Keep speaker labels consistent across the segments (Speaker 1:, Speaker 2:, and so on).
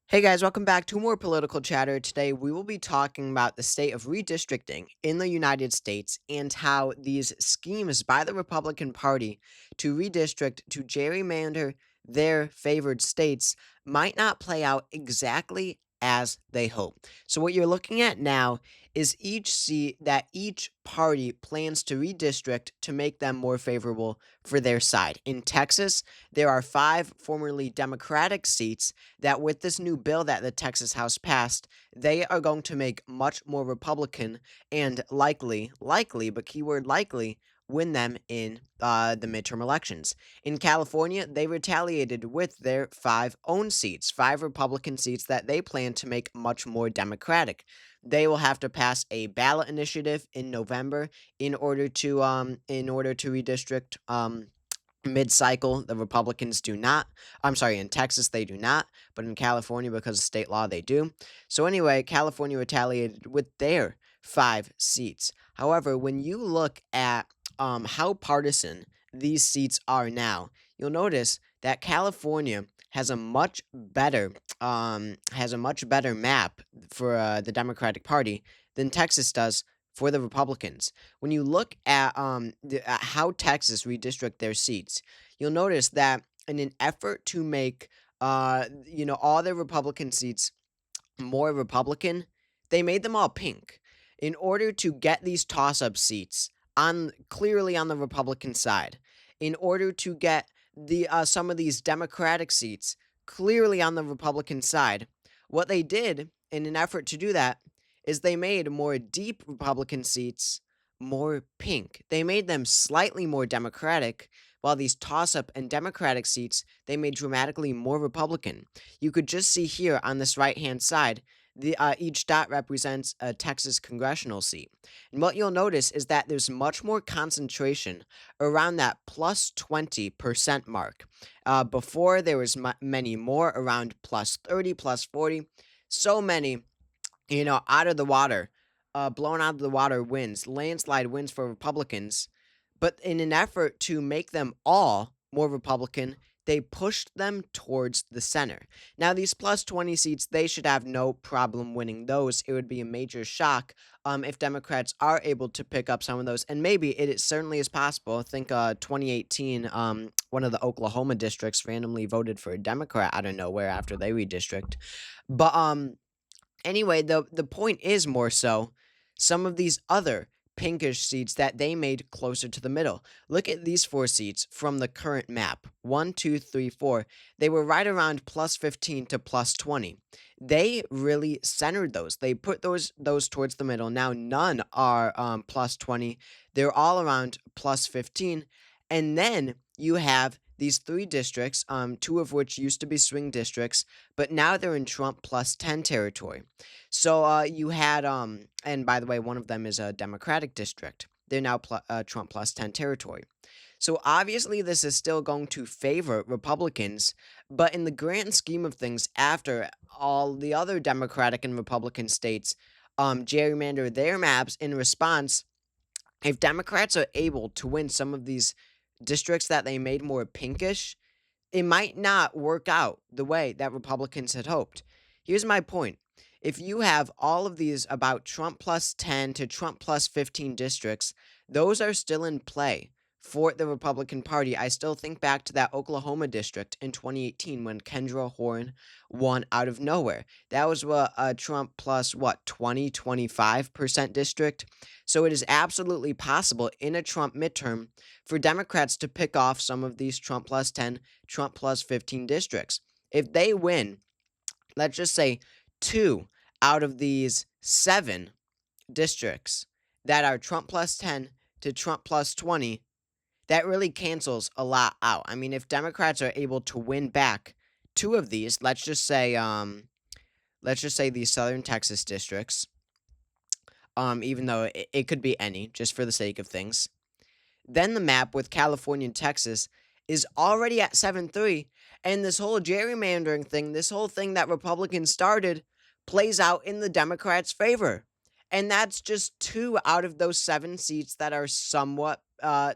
Speaker 1: Hey guys, welcome back to more political chatter. Today we will be talking about the state of redistricting in the United States and how these schemes by the Republican Party to redistrict to gerrymander their favored states might not play out exactly as they hope. So what you're looking at now is each seat that each party plans to redistrict to make them more favorable for their side. In Texas, there are 5 formerly Democratic seats that with this new bill that the Texas House passed, they are going to make much more Republican and likely, but keyword likely, win them in the midterm elections. In California, they retaliated with their 5 own seats, 5 Republican seats that they plan to make much more Democratic. They will have to pass a ballot initiative in November in order to redistrict mid-cycle. The Republicans do not. I'm sorry, in Texas they do not, but in California, because of state law, they do. So anyway, California retaliated with their 5 seats. However, when you look at how partisan these seats are now, you'll notice that California has a much better map for the Democratic Party than Texas does for the Republicans. When you look at how Texas redistrict their seats, you'll notice that in an effort to make all the Republican seats more Republican, they made them all pink in order to get these toss-up seats on clearly on the Republican side. In order to get the some of these Democratic seats clearly on the Republican side, what they did in an effort to do that is they made more deep Republican seats more pink. They made them slightly more Democratic, while these toss-up and Democratic seats they made dramatically more Republican. You could just see here on this right-hand side, each dot represents a Texas congressional seat. And what you'll notice is that there's much more concentration around that plus 20% mark. Before, there was many more around plus 30, plus 40. So many, out of the water, blown out of the water wins, landslide wins for Republicans. But in an effort to make them all more Republican, they pushed them towards the center. Now, these plus 20 seats, they should have no problem winning those. It would be a major shock if Democrats are able to pick up some of those. And maybe it certainly is possible. I think 2018, one of the Oklahoma districts randomly voted for a Democrat out of nowhere after they redistrict. But anyway, the point is more so some of these other pinkish seats that they made closer to the middle. Look at these 4 seats from the current map. 1, 2, 3, 4. They were right around plus 15 to plus 20. They really centered those. They put those towards the middle. Now none are plus 20. They're all around plus 15. And then you have these 3 districts, 2 of which used to be swing districts, but now they're in Trump plus 10 territory. So you had, and by the way, one of them is a Democratic district. They're now Trump plus 10 territory. So obviously, this is still going to favor Republicans, but in the grand scheme of things, after all the other Democratic and Republican states gerrymander their maps in response, if Democrats are able to win some of these districts that they made more pinkish, it might not work out the way that Republicans had hoped. Here's my point. If you have all of these about Trump plus 10 to Trump plus 15 districts, those are still in play for the Republican Party. I still think back to that Oklahoma district in 2018 when Kendra Horn won out of nowhere. That was what Trump plus what 25% district. So it is absolutely possible in a Trump midterm for Democrats to pick off some of these Trump plus 10, Trump plus 15 districts. If they win, let's just say 2 out of these 7 districts that are Trump plus 10 to Trump plus 20, that really cancels a lot out. I mean, if Democrats are able to win back 2 of these, let's just say these Southern Texas districts, even though it could be any, just for the sake of things. Then the map with California and Texas is already at 7-3, and this whole gerrymandering thing, this whole thing that Republicans started, plays out in the Democrats' favor. And that's just 2 out of those 7 seats that are somewhat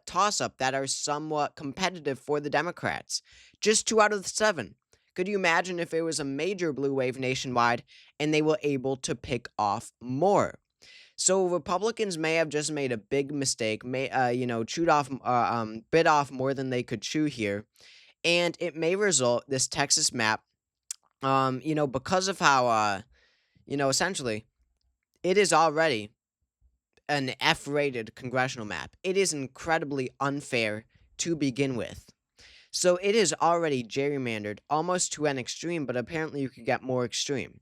Speaker 1: toss-up, that are somewhat competitive for the Democrats. Just 2 out of the 7. Could you imagine if it was a major blue wave nationwide and they were able to pick off more? So Republicans may have just made a big mistake, chewed off, bit off more than they could chew here, and it may result this Texas map, because of how, essentially, it is already an F-rated congressional map. It is incredibly unfair to begin with. So it is already gerrymandered almost to an extreme, but apparently you could get more extreme.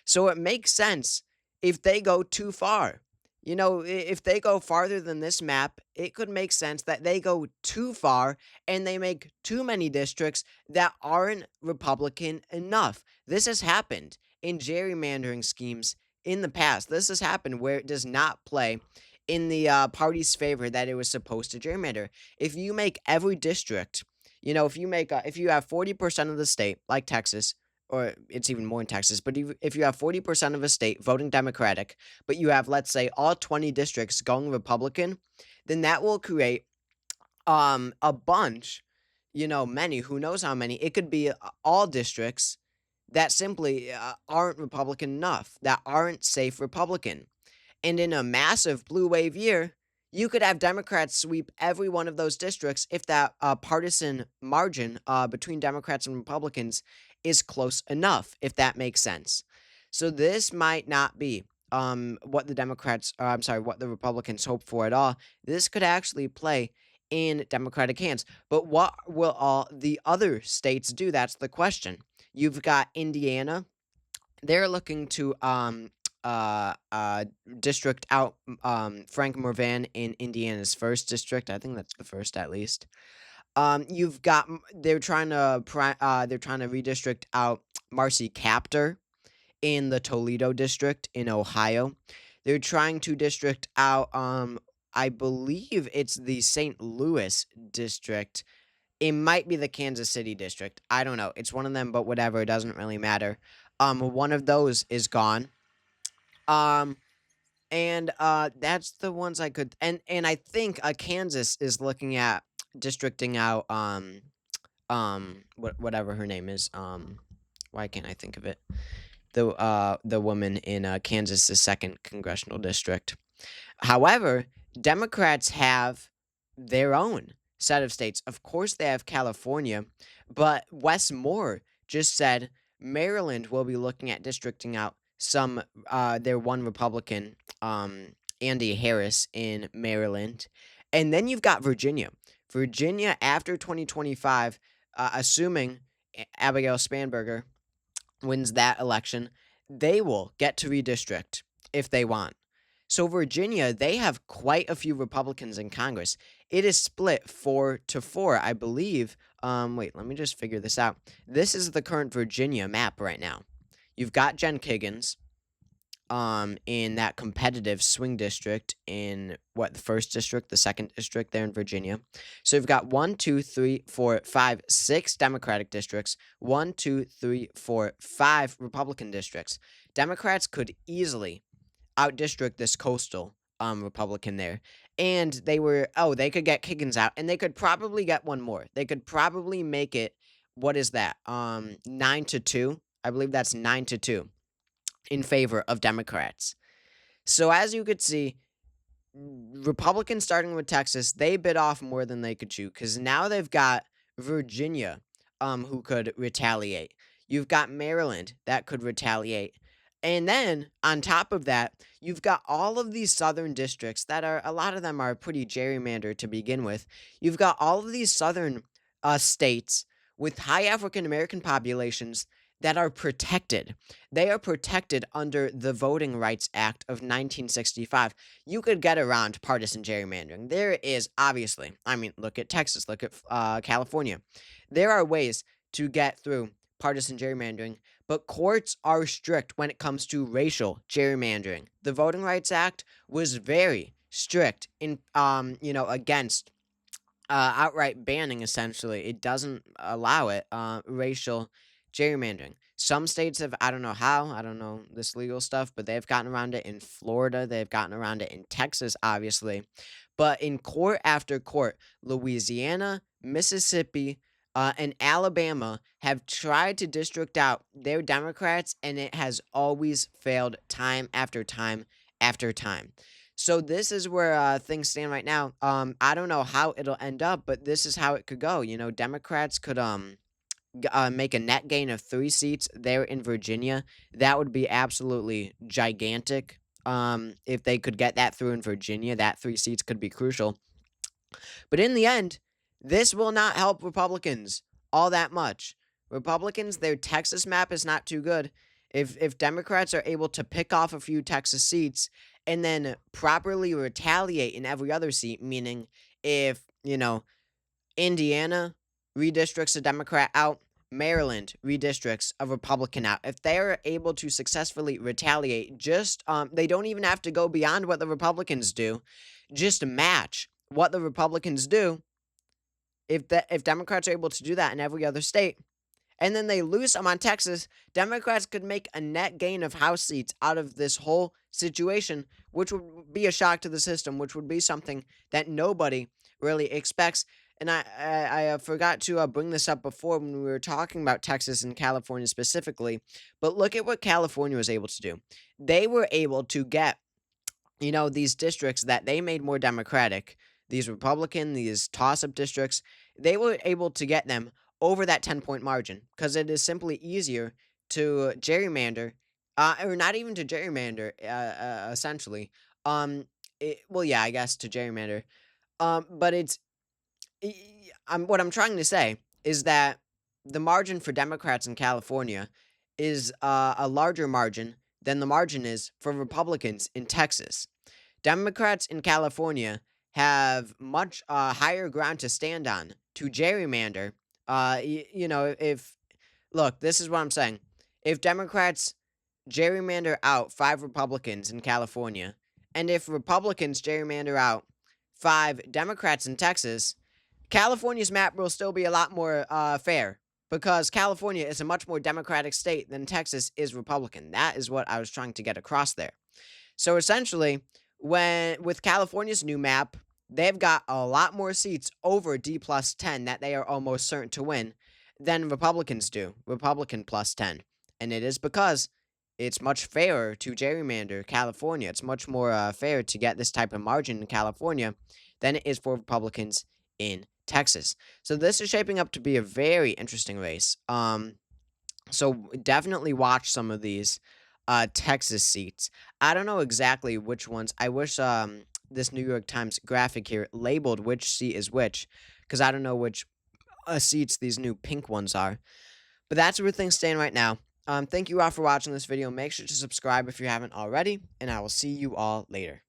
Speaker 1: So it makes sense if they go too far. If they go farther than this map, it could make sense that they go too far and they make too many districts that aren't Republican enough. This has happened in gerrymandering schemes in the past. This has happened where it does not play in the party's favor that it was supposed to gerrymander. If you make every district, if you have 40% of the state, like Texas, or it's even more in Texas, but if you have 40% of a state voting Democratic, but you have, let's say, all 20 districts going Republican, then that will create a bunch, many, who knows how many. It could be all districts that simply aren't Republican enough, that aren't safe Republican. And in a massive blue wave year, you could have Democrats sweep every one of those districts if that partisan margin between Democrats and Republicans is close enough, if that makes sense. So this might not be what the what the Republicans hope for at all. This could actually play in Democratic hands. But what will all the other states do? That's the question. You've got Indiana. They're looking to uh, uh, district out Frank Morvan in Indiana's first district. I think that's the first, at least. You've got they're trying to redistrict out Marcy Kaptur in the Toledo district in Ohio. They're trying to district out I believe it's the St. Louis district. It might be the Kansas City district. I don't know. It's one of them, but whatever. It doesn't really matter. One of those is gone. Um, and that's the ones I could. And I think Kansas is looking at districting out whatever her name is. Why can't I think of it? The woman in Kansas's second congressional district. However, Democrats have their own set of states. Of course, they have California, but Wes Moore just said Maryland will be looking at districting out their one Republican, Andy Harris in Maryland. And then you've got Virginia. Virginia after 2025, assuming Abigail Spanberger wins that election, they will get to redistrict if they want. So Virginia, they have quite a few Republicans in Congress. It is split 4-4, I believe. Wait, let me just figure this out. This is the current Virginia map right now. You've got Jen Kiggans, in that competitive swing district in the first district, the second district there in Virginia. So you've got 1, 2, 3, 4, 5, 6 Democratic districts, 1, 2, 3, 4, 5 Republican districts. Democrats could easily outdistrict this coastal Republican there. And they could get Kiggins out, and they could probably get one more. They could probably make it, what is that? 9-2. I believe that's 9-2 in favor of Democrats. So as you could see, Republicans, starting with Texas, they bit off more than they could chew because now they've got Virginia, who could retaliate. You've got Maryland that could retaliate. And then on top of that, you've got all of these southern districts that a lot of them are pretty gerrymandered to begin with. You've got all of these southern states with high African American populations that are protected. They are protected under the Voting Rights Act of 1965. You could get around partisan gerrymandering. There is obviously, look at Texas, look at California. There are ways to get through partisan gerrymandering, but courts are strict when it comes to racial gerrymandering. The Voting Rights Act was very strict in, against outright banning, essentially. It doesn't allow it, racial gerrymandering. Some states have, I don't know how, I don't know this legal stuff, but they've gotten around it in Florida. They've gotten around it in Texas, obviously. But in court after court, Louisiana, Mississippi, and Alabama have tried to district out their Democrats, and it has always failed time after time after time. So this is where things stand right now. I don't know how it'll end up, but this is how it could go. Democrats could make a net gain of 3 seats there in Virginia. That would be absolutely gigantic. If they could get that through in Virginia, that 3 seats could be crucial. But in the end, this will not help Republicans all that much. Republicans, their Texas map is not too good. If Democrats are able to pick off a few Texas seats and then properly retaliate in every other seat, meaning if, Indiana redistricts a Democrat out, Maryland redistricts a Republican out. If they're able to successfully retaliate, they don't even have to go beyond what the Republicans do, just match what the Republicans do. If Democrats are able to do that in every other state, and then they lose some on Texas, Democrats could make a net gain of House seats out of this whole situation, which would be a shock to the system, which would be something that nobody really expects. And I forgot to bring this up before when we were talking about Texas and California specifically, but look at what California was able to do. They were able to get these districts that they made more democratic, these Republican, these toss up districts, they were able to get them over that 10-point margin because it is simply easier to gerrymander, or not even to gerrymander, essentially. Well, yeah, I guess to gerrymander. But what I'm trying to say is that the margin for Democrats in California is a larger margin than the margin is for Republicans in Texas. Democrats in California have much higher ground to stand on to gerrymander. If look, this is what I'm saying. If Democrats gerrymander out 5 Republicans in California, and if Republicans gerrymander out 5 Democrats in Texas, California's map will still be a lot more fair because California is a much more Democratic state than Texas is Republican. That is what I was trying to get across there. So essentially, with California's new map, they've got a lot more seats over D plus 10 that they are almost certain to win than Republicans do, Republican plus 10. And it is because it's much fairer to gerrymander California. It's much more fair to get this type of margin in California than it is for Republicans in Texas. So this is shaping up to be a very interesting race. So definitely watch some of these Texas seats. I don't know exactly which ones. I wish this New York Times graphic here labeled which seat is which, because I don't know which seats these new pink ones are. But that's where things stand right now. Thank you all for watching this video. Make sure to subscribe if you haven't already, and I will see you all later.